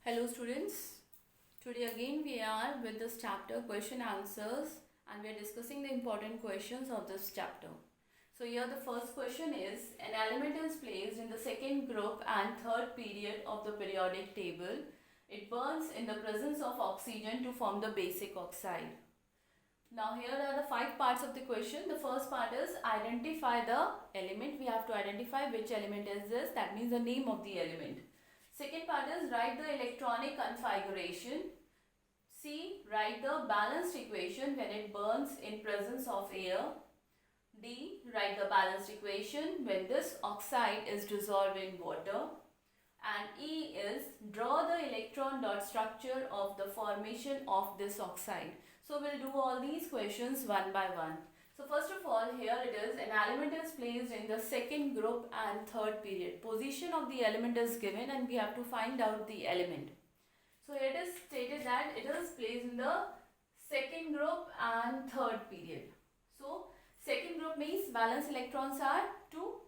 Hello students, today again we are with this chapter question answers and we are discussing the important questions of this chapter. So here the first question is, an element is placed in the second group and third period of the periodic table. It burns in the presence of oxygen to form the basic oxide. Now here are the 5 parts of the question. The first part is identify the element. We have to identify which element is this, that means the name of the element. Second part is write the electronic configuration. C. Write the balanced equation when it burns in presence of air. D. Write the balanced equation when this oxide is dissolved in water. And E is draw the electron dot structure of the formation of this oxide. So we'll do all these questions one by one. So first of all, here it is, an element is placed in the second group and third period. Position of the element is given and we have to find out the element. So here it is stated that it is placed in the second group and third period. So second group means valence electrons are 2,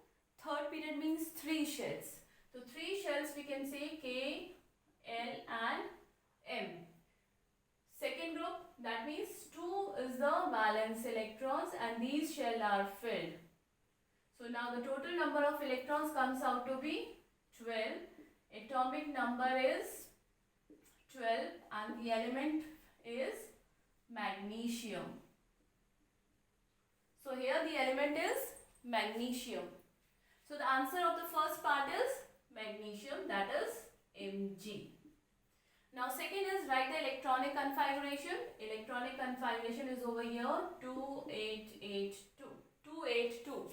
third period means 3 shells. So 3 shells we can say K, L and M. Second group, that means 2 is the valence electrons and these shells are filled. So now the total number of electrons comes out to be 12. Atomic number is 12 and the element is magnesium. So here the element is magnesium. So the answer of the first part is magnesium, that is Mg. Now second is write the electronic configuration. Electronic configuration is over here 2882.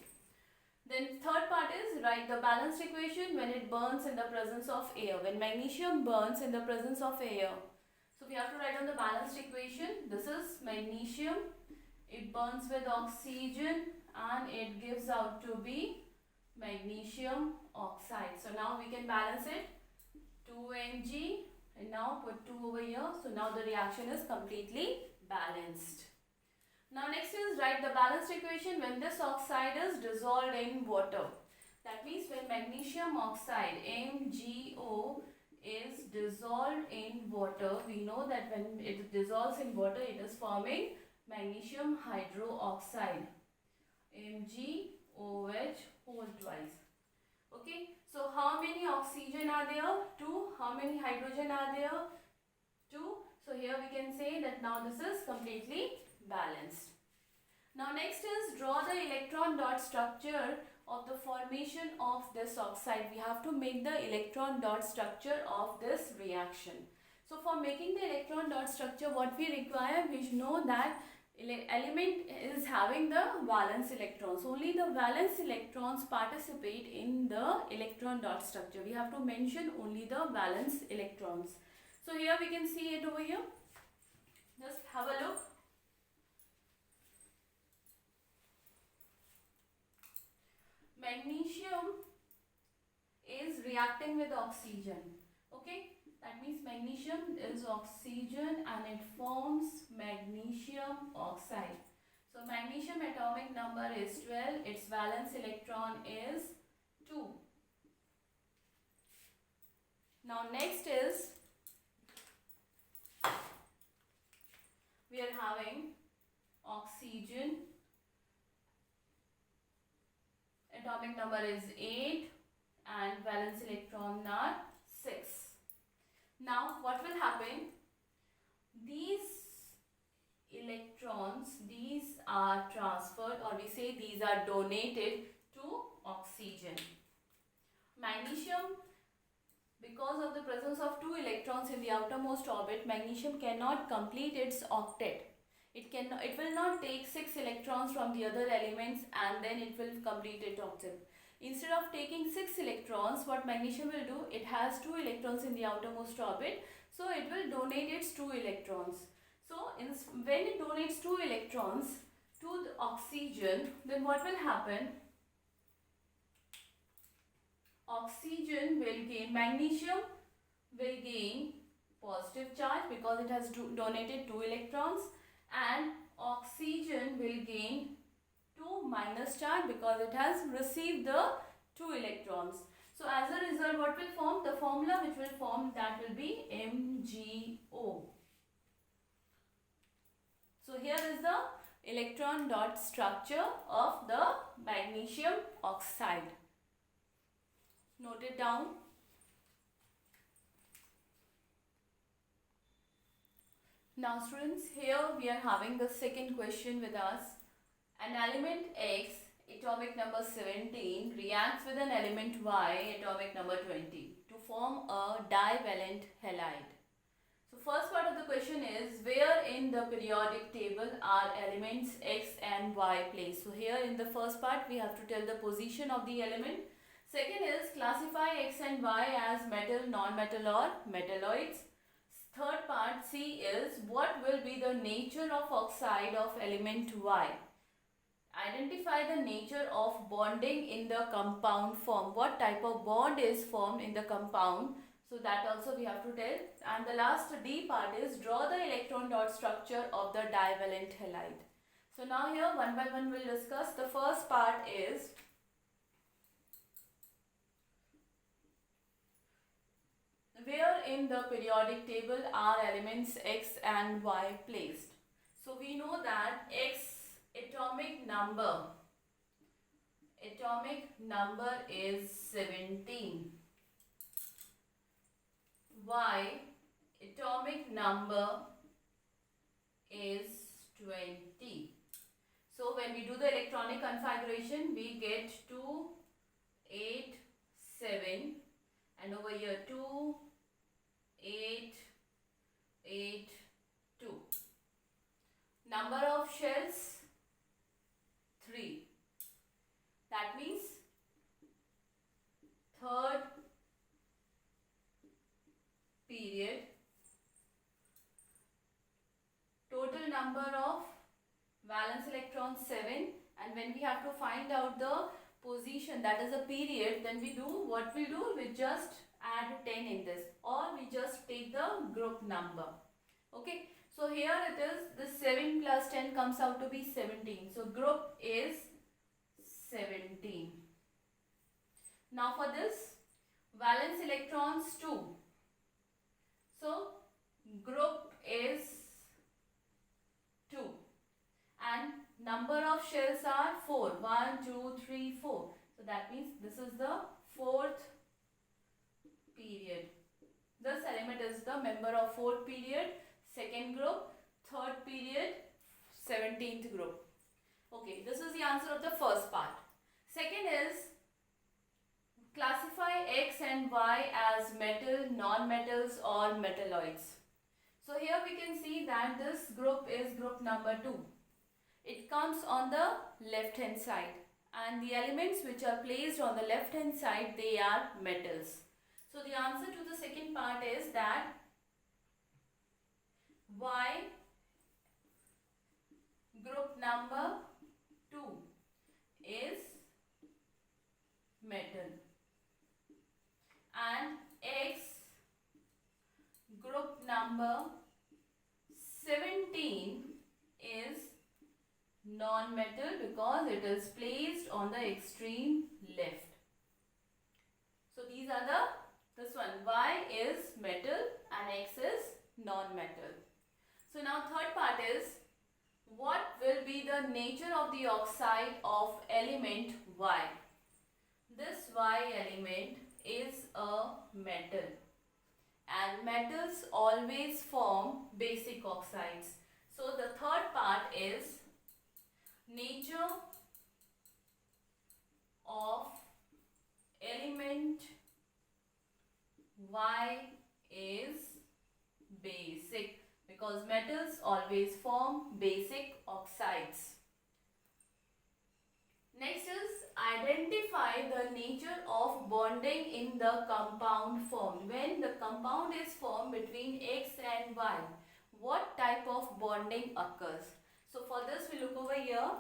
Then third part is write the balanced equation when it burns in the presence of air. When magnesium burns in the presence of air. So we have to write on the balanced equation. This is magnesium. It burns with oxygen and it gives out to be magnesium oxide. So now we can balance it. 2Mg. And now put 2 over here. So now the reaction is completely balanced. Now next is write the balanced equation when this oxide is dissolved in water. That means when magnesium oxide MgO is dissolved in water, we know that when it dissolves in water, it is forming magnesium hydroxide. MgOH whole twice. Okay, so how many oxygen are there? 2. How many hydrogen are there? 2. So here we can say that now this is completely balanced. Now next is draw the electron dot structure of the formation of this oxide. We have to make the electron dot structure of this reaction. So for making the electron dot structure, what we require, we know that element is having the valence electrons. Only the valence electrons participate in the electron dot structure. We have to mention only the valence electrons. So here we can see it over here. Just have a look. Magnesium is reacting with oxygen. Okay. That means magnesium is oxygen and it forms magnesium oxide. So magnesium atomic number is 12. Its valence electron is 2. Now next is, we are having oxygen. Atomic number is 8 and valence electron are 6. Now what will happen? These electrons, these are transferred, or we say these are donated to oxygen. Magnesium, because of the presence of 2 electrons in the outermost orbit, magnesium cannot complete its octet. It will not take 6 electrons from the other elements and then it will complete its octet. Instead of taking 6 electrons, what magnesium will do, it has 2 electrons in the outermost orbit. So it will donate its 2 electrons. So when it donates 2 electrons to the oxygen, then what will happen? Oxygen will gain, magnesium will gain positive charge because it has donated 2 electrons, and oxygen will gain 2 minus charge because it has received the 2 electrons. So as a result, what will form? The formula which will form, that will be MgO. So here is the electron dot structure of the magnesium oxide. Note it down. Now students, here we are having the second question with us. An element X, atomic number 17, reacts with an element Y, atomic number 20, to form a divalent halide. So first part of the question is, where in the periodic table are elements X and Y placed? So here in the first part we have to tell the position of the element. Second is, classify X and Y as metal, non-metal or metalloids. Third part C is, what will be the nature of oxide of element Y? Identify the nature of bonding in the compound form. What type of bond is formed in the compound? So that also we have to tell. And the last D part is, draw the electron dot structure of the divalent halide. So now here one by one we'll discuss. The first part is, where in the periodic table are elements X and Y placed? So we know that X atomic number is 17. Y atomic number is 20. So when we do the electronic configuration, we get 2, 8, 7, and over here 2, 8, 8, 2. Number of shells 3. That means third period. Total number of valence electrons 7, and when we have to find out the position, that is a period, then we do what we do, we just add 10 in this, or we just take the group number. Okay, so here it is, the 7 plus 10 comes out to be 17. So group is 17. Now for this, valence electrons 2. So group is 2. And number of shells are 4. 1, 2, 3, 4. So that means this is the fourth period. This element is the member of fourth period, second group, third period, 17th group. Okay, this is the answer of the first part. Second is, classify X and Y as metal, non-metals or metalloids. So here we can see that this group is group number 2. It comes on the left hand side, and the elements which are placed on the left hand side, they are metals. So the answer to the second part is that Y group number 2 is metal, and X group number 17 is non-metal because it is placed on the extreme left. So these are this one, Y is metal and X is non-metal. So now third part is, what will be the nature of the oxide of element Y? This Y element is a metal, and metals always form basic oxides. So the third part is, nature of element Y is basic, because metals always form basic oxides. Next is, identify the nature of bonding in the compound formed. When the compound is formed between X and Y, what type of bonding occurs? So for this we look over here.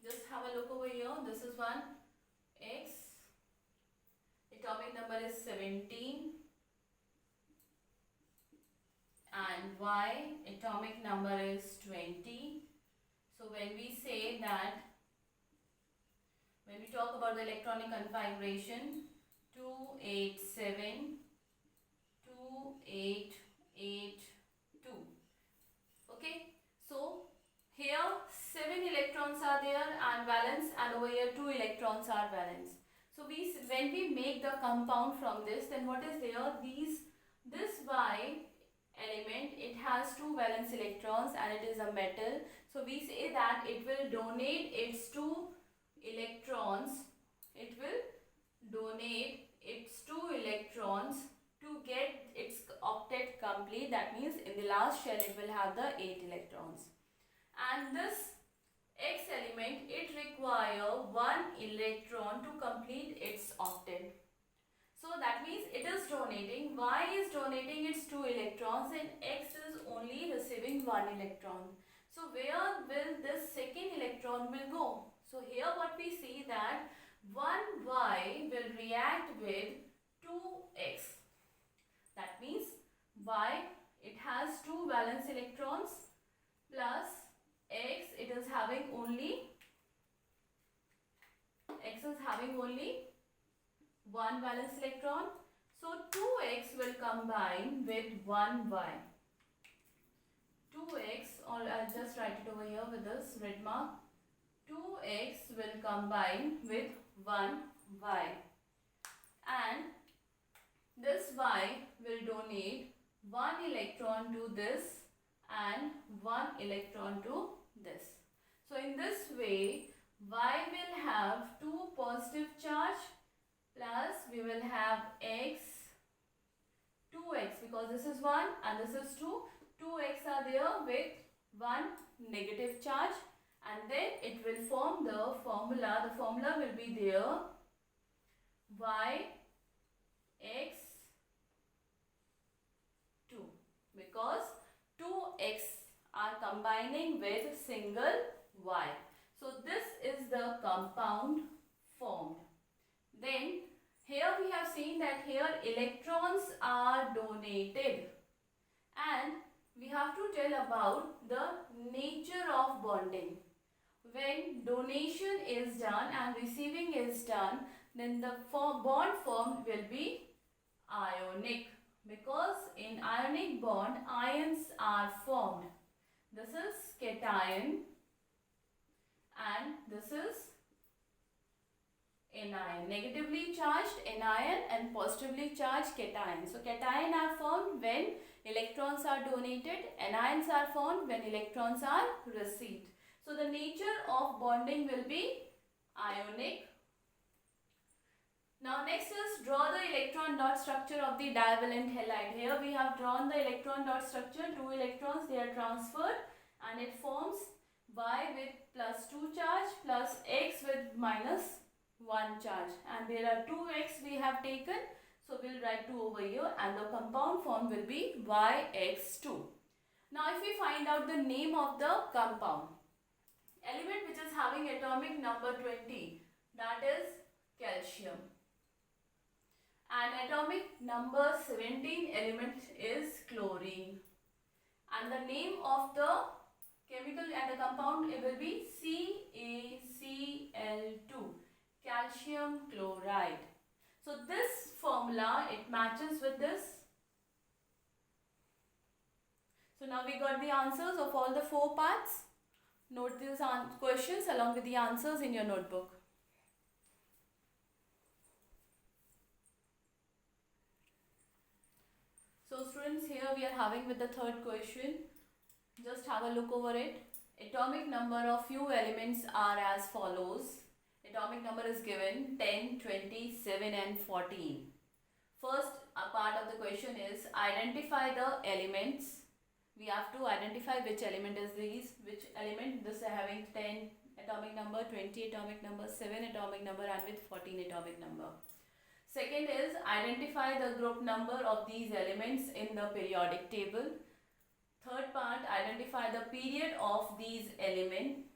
Just have a look over here. This is one X. Atomic number is 17, and Y atomic number is 20. So when we say that, when we talk about the electronic configuration, 287, 2882. Okay, so here 7 electrons are there and valence, and over here 2 electrons are valence. So when we make the compound from this, then what is there? This Y element, it has 2 valence electrons and it is a metal. So we say that it will donate its 2 electrons. It will donate its 2 electrons to get its octet complete. That means in the last shell it will have the 8 electrons. And this X element, it requires 1 electron to complete its octet. So that means it is donating, Y is donating its 2 electrons and X is only receiving 1 electron. So where will this second electron will go? So here what we see that 1Y will react with 2X. That means Y, it has 2 valence electrons, plus X, it is having only, X is having only 1 valence electron. So 2X will combine with 1Y. 2X, or I'll just write it over here with this red mark. 2X will combine with 1Y. And this Y will donate 1 electron to this and 1 electron to this. So in this way, Y will have 2 positive charge, plus we will have X, 2X, because this is 1 and this is 2. 2X are there with 1 negative charge, and then it will form the formula. The formula will be there, Y X 2, because 2X are combining with single Y. So this is the compound formed. Then here we have seen that here electrons are donated, and we have to tell about the nature of bonding. When donation is done and receiving is done, then the bond formed will be ionic, because in ionic bond ions are formed. This is cation and this is anion, negatively charged anion and positively charged cation. So cation are formed when electrons are donated, anions are formed when electrons are received. So the nature of bonding will be ionic. Now next is draw the electron dot structure of the divalent halide. Here we have drawn the electron dot structure. 2 electrons, they are transferred and it forms Y with plus 2 charge plus X with minus 1 charge, and there are 2X we have taken, so we will write 2 over here, and the compound form will be YX2. Now if we find out the name of the compound, element which is having atomic number 20, that is calcium, and atomic number 17 element is chlorine, and the name of the chemical and the compound, it will be CaCl2, calcium chloride. So this formula, it matches with this. So now we got the answers of all the 4 parts. Note these questions along with the answers in your notebook. So students, here we are having with the third question. Just have a look over it. Atomic number of few elements are as follows. Atomic number is given 10, 20, 7 and 14. First part of the question is identify the elements. We have to identify which element is which element. This is having 10 atomic number, 20 atomic number, 7 atomic number and with 14 atomic number. Second is identify the group number of these elements in the periodic table. Third part, identify the period of these elements.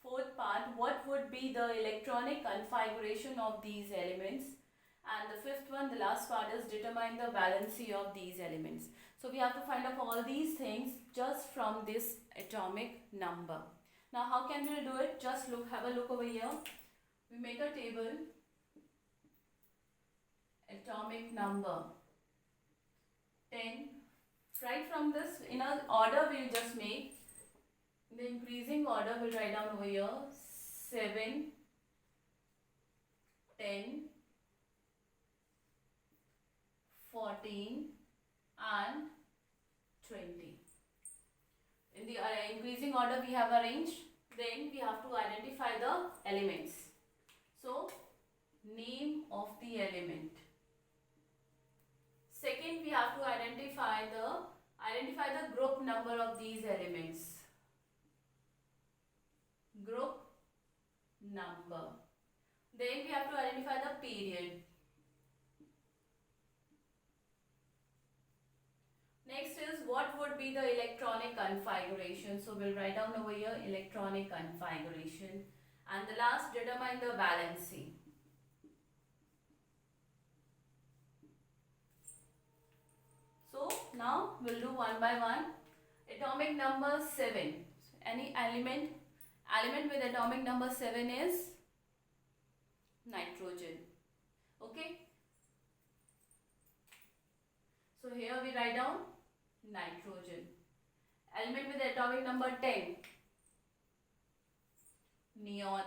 Fourth part, what would be the electronic configuration of these elements? And the fifth one, the last part, is determine the valency of these elements. So we have to find out all these things just from this atomic number. Now how can we do it? Just have a look over here. We make a table, atomic number 10. Right from this, in an order we'll just make. In the increasing order we'll write down over here 7, 10, 14 and 20. In the increasing order we have arranged. Then we have to identify the elements. So name of the element. Second, we have to identify the group number of these elements. Group number. Then we have to identify the period. Next is what would be the electronic configuration. So we'll write down over here electronic configuration. And the last, determine the valency. So now we'll do one by one. Atomic number 7. Any element with atomic number 7 is nitrogen. Okay. So here we write down nitrogen. Element with atomic number 10. Neon.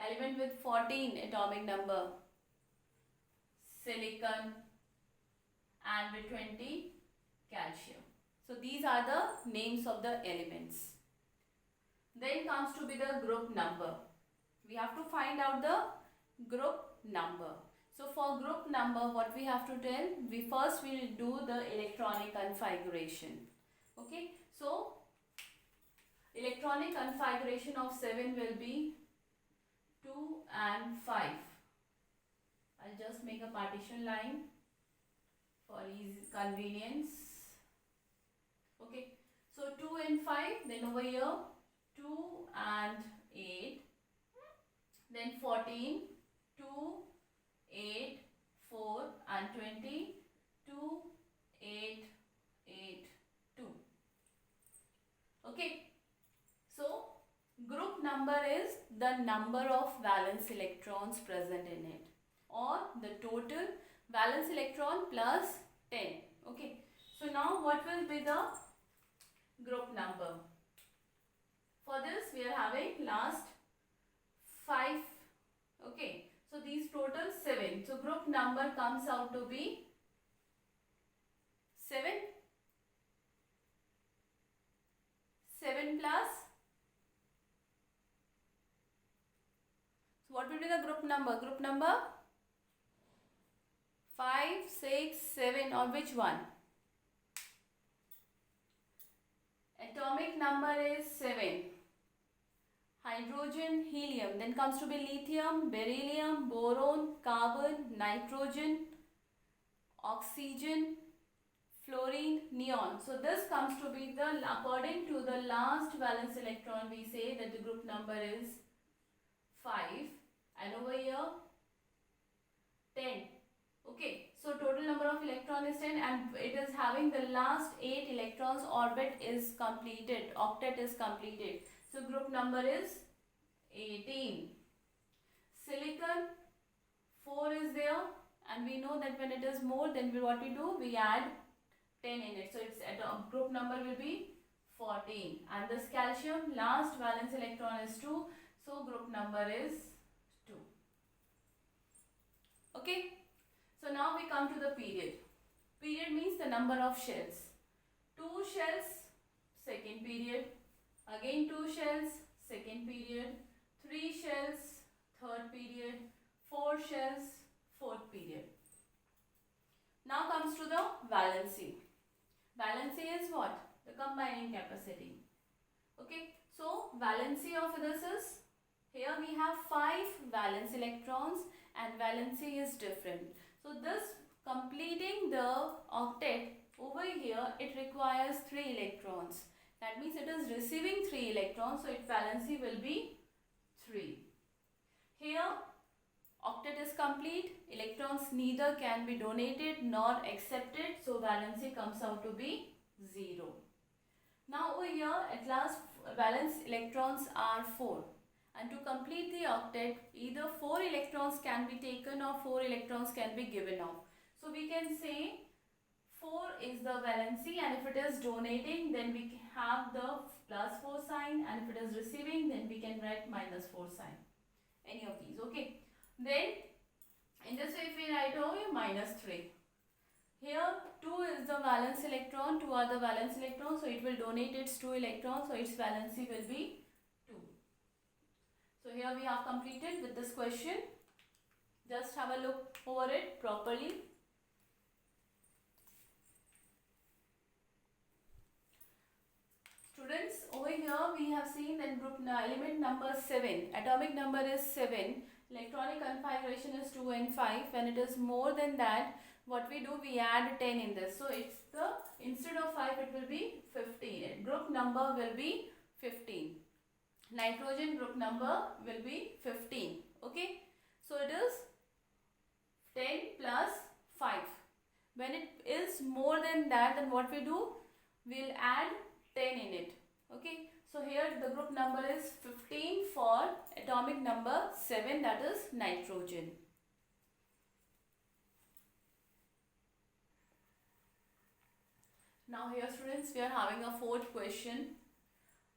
Element with 14 atomic number. Silicon. And with 20 calcium. So these are the names of the elements. Then comes to be the group number. We have to find out the group number. So for group number, what we have to tell, we first will do the electronic configuration. Okay, so electronic configuration of 7 will be 2 and 5. I'll just make a partition line for easy convenience. Okay, so 2 and 5, then over here 2 and 8, then 14, 2, 8, 4 and 20, 2, 8, 8, 2. Okay, so group number is the number of valence electrons present in it, or the total valence electron plus 10. Okay, so now what will be the group number? For this we are having last 5. Okay, so these total 7. So group number comes out to be 7. 7 plus. So what will be the group number? Group number 5, 6, 7, or which one? Atomic number is 7. Hydrogen, helium. Then comes to be lithium, beryllium, boron, carbon, nitrogen, oxygen, fluorine, neon. So this comes to be the, according to the last valence electron, we say that the group number is 5. And over here 10. Okay, so total number of electron is 10 and it is having the last 8 electrons, orbit is completed, octet is completed. So group number is 18. Silicon 4 is there, and we know that when it is more, then what we do, we add 10 in it. So its group number will be 14. And this calcium, last valence electron is 2. So group number is 2. Okay. So now we come to the period. Period means the number of shells. 2 shells, second period. Again 2 shells, second period. 3 shells, third period. 4 shells, fourth period. Now comes to the valency. Valency is what? The combining capacity. Okay. So valency of this is, here we have 5 valence electrons and valency is different. So this completing the octet over here, it requires 3 electrons. That means it is receiving 3 electrons, so its valency will be 3. Here octet is complete, electrons neither can be donated nor accepted, so valency comes out to be 0. Now over here at last valence electrons are 4, and to complete the octet either 4 electrons can be taken or 4 electrons can be given off. So we can say 4 is the valency, and if it is donating then we have the +4 sign, and if it is receiving then we can write -4 sign, any of these. Okay, then in this way if we write over -3, here 2 is the valence electron, 2 are the valence electrons, so it will donate its 2 electrons, so its valency will be 2. So here we have completed with this question. Just have a look over it properly. Students, over here we have seen that group element number 7, atomic number is 7, electronic configuration is 2 and 5. When it is more than that, what we do, we add 10 in this. So it's the, instead of 5 it will be 15. Group number will be 15. Nitrogen group number will be 15. Okay. So it is 10 plus 5. When it is more than that, then what we do, we'll add 10 in it. Okay. So here the group number is 15 for atomic number 7, that is nitrogen. Now here students, we are having a fourth question.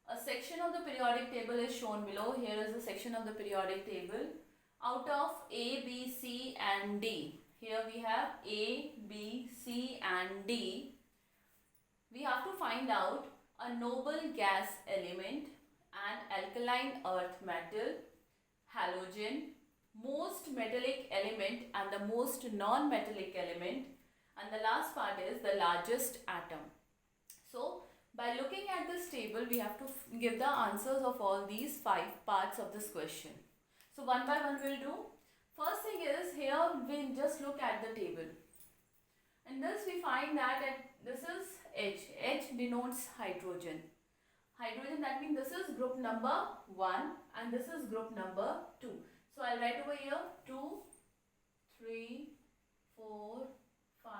A section of the periodic table is shown below. Here is a section of the periodic table. Out of A, B, C and D. Here we have A, B, C and D. We have to find out a noble gas element, an alkaline earth metal, halogen, most metallic element and the most non-metallic element, and the last part is the largest atom. So by looking at this table, we have to give the answers of all these 5 parts of this question. So one by one we'll do. First thing is, here we'll just look at the table. In this we find that this is H. H denotes hydrogen. Hydrogen, that means this is group number 1 and this is group number 2. So I'll write over here 2, 3, 4, 5,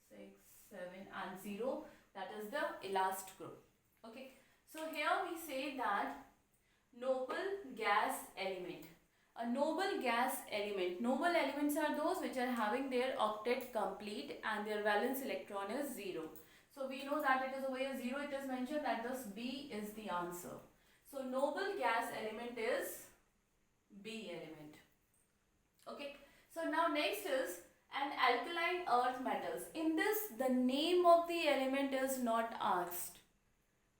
6, 7 and 0. That is the last group. Okay. So here we say that noble gas element. A noble gas element. Noble elements are those which are having their octet complete and their valence electron is 0. So we know that it is over here 0. It is mentioned that this B is the answer. So noble gas element is B element. Okay. So now next is an alkaline earth metals. In this, the name of the element is not asked.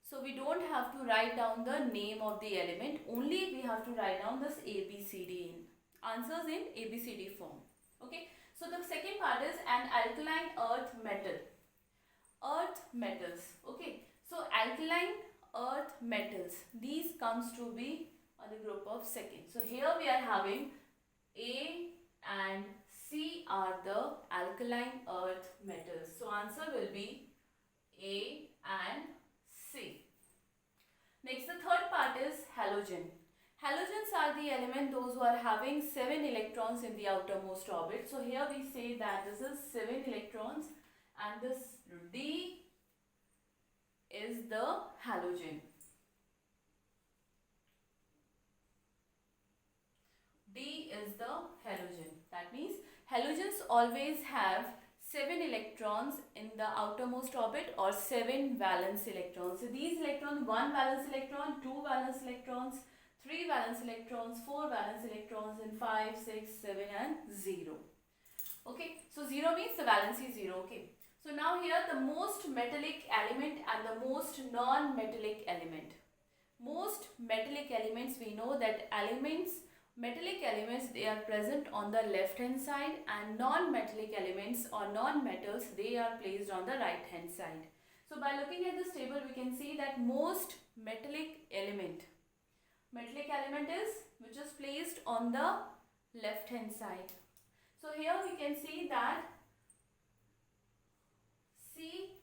So we don't have to write down the name of the element. Only we have to write down this ABCD in answers in ABCD form. Okay. So the second part is an alkaline earth metal. Earth metals. Okay. So alkaline earth metals. These comes to be on the group of second. So here we are having A and C are the alkaline earth metals. So answer will be A and C. Next, the third part is halogen. Halogens are the element those who are having 7 electrons in the outermost orbit. So here we say that this is 7 electrons and this D is the halogen. D is the halogen. That means halogens always have 7 electrons in the outermost orbit or 7 valence electrons. So these electrons, 1 valence electron, 2 valence electrons, 3 valence electrons, 4 valence electrons, and 5, 6, 7 and 0. Okay, so 0 means the valency is 0. Okay, so now here the most metallic element and the most non-metallic element. Most metallic elements, we know that metallic elements, they are present on the left hand side, and non-metallic elements or non-metals, they are placed on the right hand side. So by looking at this table, we can see that most metallic element is which is placed on the left hand side. So here we can see that C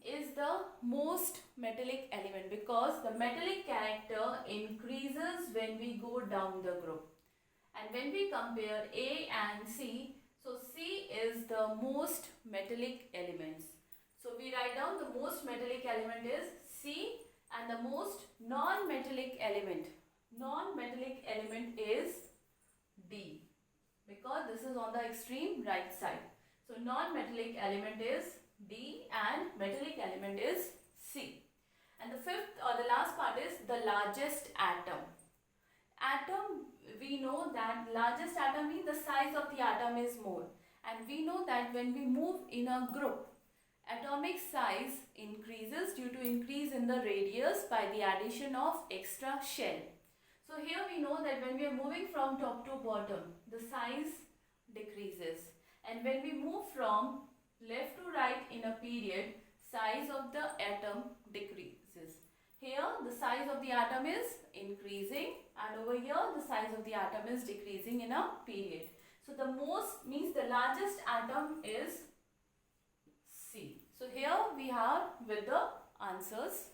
is the most metallic element because the metallic character increases when we go down the group, And when we compare A and C, so C is the most metallic elements. So we write down the most metallic element is C, and the most non-metallic element is D, because this is on the extreme right side. So non-metallic element is D and metallic element is C. And the fifth or the last part is the largest atom. Atom, we know that largest atom means the size of the atom is more. And we know that when we move in a group, atomic size increases due to increase in the radius by the addition of extra shell. So here we know that when we are moving from top to bottom, the size decreases. And when we move from left to right in a period, size of the atom decreases. Here the size of the atom is increasing, and over here the size of the atom is decreasing in a period. So the most means the largest atom is C. So here we are with the answers.